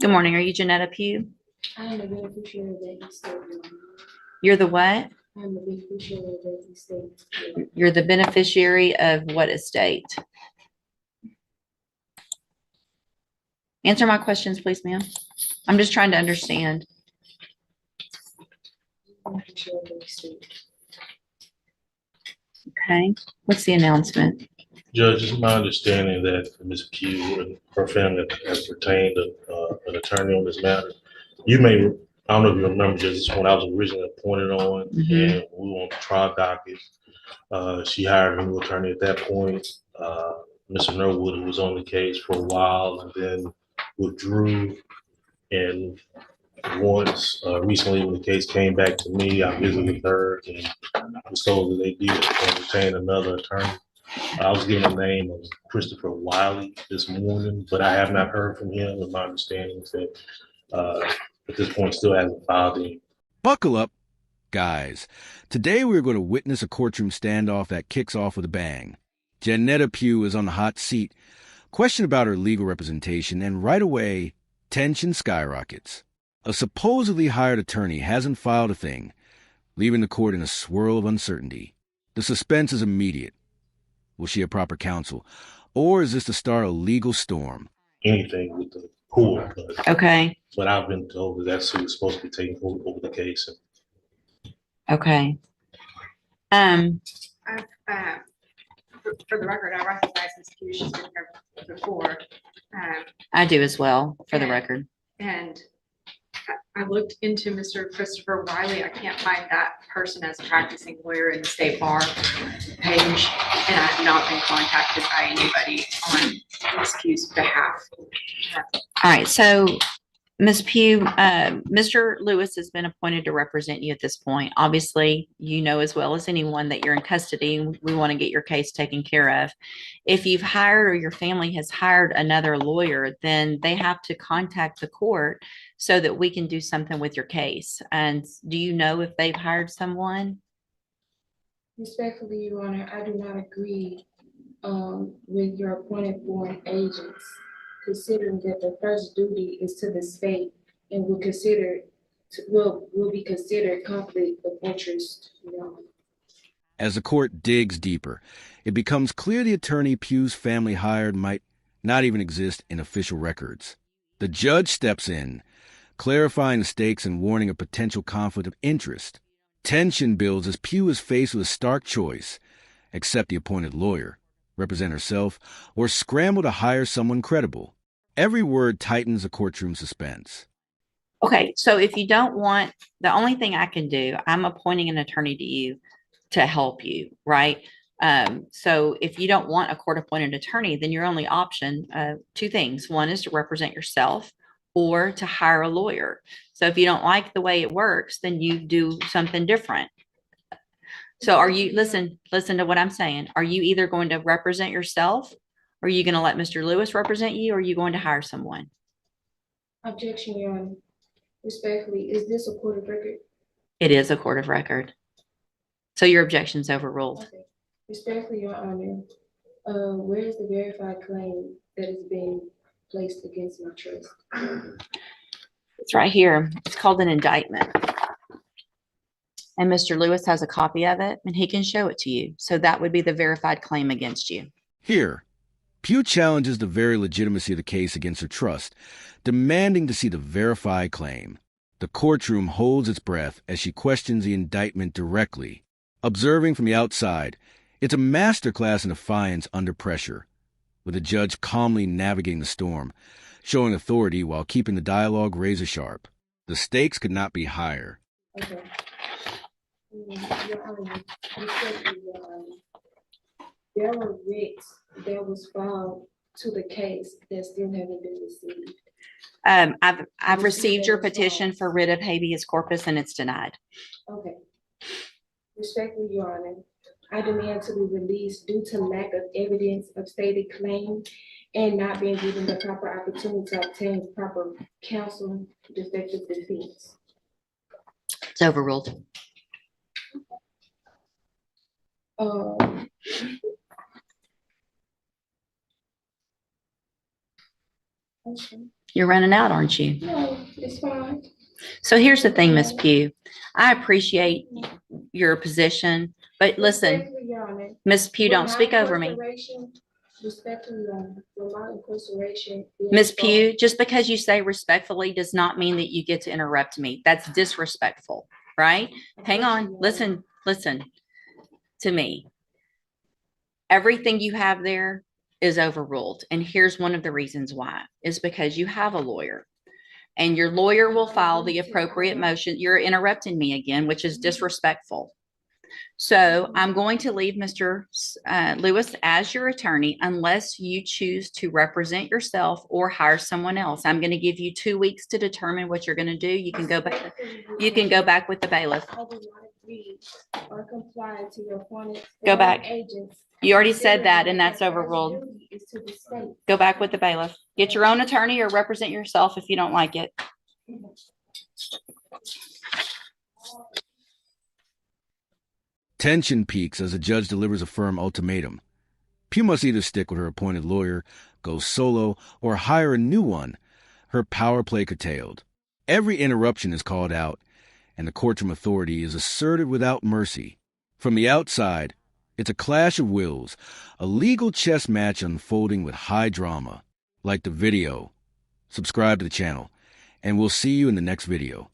Good morning. Are you Janetta Pugh? I am the beneficiary of that estate. You're the what? I am the beneficiary of that estate. You're the beneficiary of what estate? Answer my questions, please, ma'am. I'm just trying to understand. Beneficiary of that estate. Okay. What's the announcement? Judge, it's my understanding that Ms. Pugh and her family has retained an attorney on this matter. You may, I don't know if you remember, Judge, this is when I was originally appointed on, and we were on the trial docket. She hired a new attorney at that point. Mr. Norwood, who was on the case for a while, and then withdrew. And once recently, when the case came back to me, I visited with her, and I was told that they did retain another attorney. I was given the name of Christopher Wiley this morning, but I have not heard from him. And my understanding is that at this point still hasn't filed any. Buckle up, guys. Today we're going to witness a courtroom standoff that kicks off with a bang. Janetta Pugh is on the hot seat, question about her legal representation, and right away, tension skyrockets. A supposedly hired attorney hasn't filed a thing, leaving the court in a swirl of uncertainty. The suspense is immediate. Will she have proper counsel? Or is this the start of a legal storm? Anything with the court, Okay. but I've been told that that's who's supposed to be taking over the case. Okay. For the record, I recognize Ms. Pugh. She's been here before. I do as well, for the record. And I looked into Mr. Christopher Wiley. I can't find that person as a practicing lawyer in the state bar page, and I have not been contacted by anybody on Ms. Pugh's behalf. All right. So, Ms. Pugh, Mr. Lewis has been appointed to represent you at this point. Obviously, you know as well as anyone that you're in custody and we want to get your case taken care of. If you've hired or your family has hired another lawyer, then they have to contact the court so that we can do something with your case. And do you know if they've hired someone? Respectfully, Your Honor, I do not agree with your appointed foreign agents, considering that the first duty is to the state and will be considered conflict of interest. Your Honor. As the court digs deeper, it becomes clear the attorney Pugh's family hired might not even exist in official records. The judge steps in, clarifying the stakes and warning a potential conflict of interest. Tension builds as Pugh is faced with a stark choice: accept the appointed lawyer, represent herself, or scramble to hire someone credible. Every word tightens the courtroom suspense. Okay, so if you don't want, the only thing I can do, I'm appointing an attorney to you to help you, right? So if you don't want a court-appointed attorney, then your only option, two things. One is to represent yourself or to hire a lawyer. So if you don't like the way it works, then you do something different. So are you, listen to what I'm saying. Are you either going to represent yourself? Or are you going to let Mr. Lewis represent you? Or are you going to hire someone? Objection, Your Honor. Respectfully, is this a court of record? It is a court of record. So your objection's overruled. Okay. Respectfully, Your Honor, where is the verified claim that is being placed against my trust? It's right here. It's called an indictment. And Mr. Lewis has a copy of it and he can show it to you. So that would be the verified claim against you. Here, Pugh challenges the very legitimacy of the case against her trust, demanding to see the verified claim. The courtroom holds its breath as she questions the indictment directly. Observing from the outside, it's a masterclass in defiance under pressure, with the judge calmly navigating the storm, showing authority while keeping the dialogue razor sharp. The stakes could not be higher. Okay. Your Honor, respectfully, Your Honor, there were writs that was filed to the case that still haven't been received. I've received your petition for writ of habeas corpus and it's denied. Okay. Respectfully, Your Honor, I demand to be released due to lack of evidence of stated claim and not being given the proper opportunity to obtain proper counsel to effective defense. It's overruled. Okay. You're running out, aren't you? No, it's fine. So here's the thing, Miss Pugh. I appreciate your position, but listen, Respectfully, Your Honor, Miss Pugh, with don't my speak over me. incarceration- Respectfully, Your Honor, with my incarceration being Miss solved- Pugh, just because you say respectfully does not mean that you get to interrupt me. That's disrespectful, right? Hang on, listen to me. Everything you have there is overruled. And here's one of the reasons why, is because you have a lawyer. And your lawyer will file the appropriate motion. You're interrupting me again, which is disrespectful. So I'm going to leave Mr. Lewis as your attorney unless you choose to represent yourself or hire someone else. I'm going to give you 2 weeks to determine what you're going to do. You can go back. You can go back with the bailiff. I do not agree or comply to your appointment. Go back. Agents. You already said that, and that's overruled. Duty is to the state. Go back with the bailiff. Get your own attorney or represent yourself if you don't like it. Tension peaks as a judge delivers a firm ultimatum. Pugh must either stick with her appointed lawyer, go solo, or hire a new one. Her power play curtailed. Every interruption is called out, and the courtroom authority is asserted without mercy. From the outside, it's a clash of wills, a legal chess match unfolding with high drama. Like the video, subscribe to the channel, and we'll see you in the next video.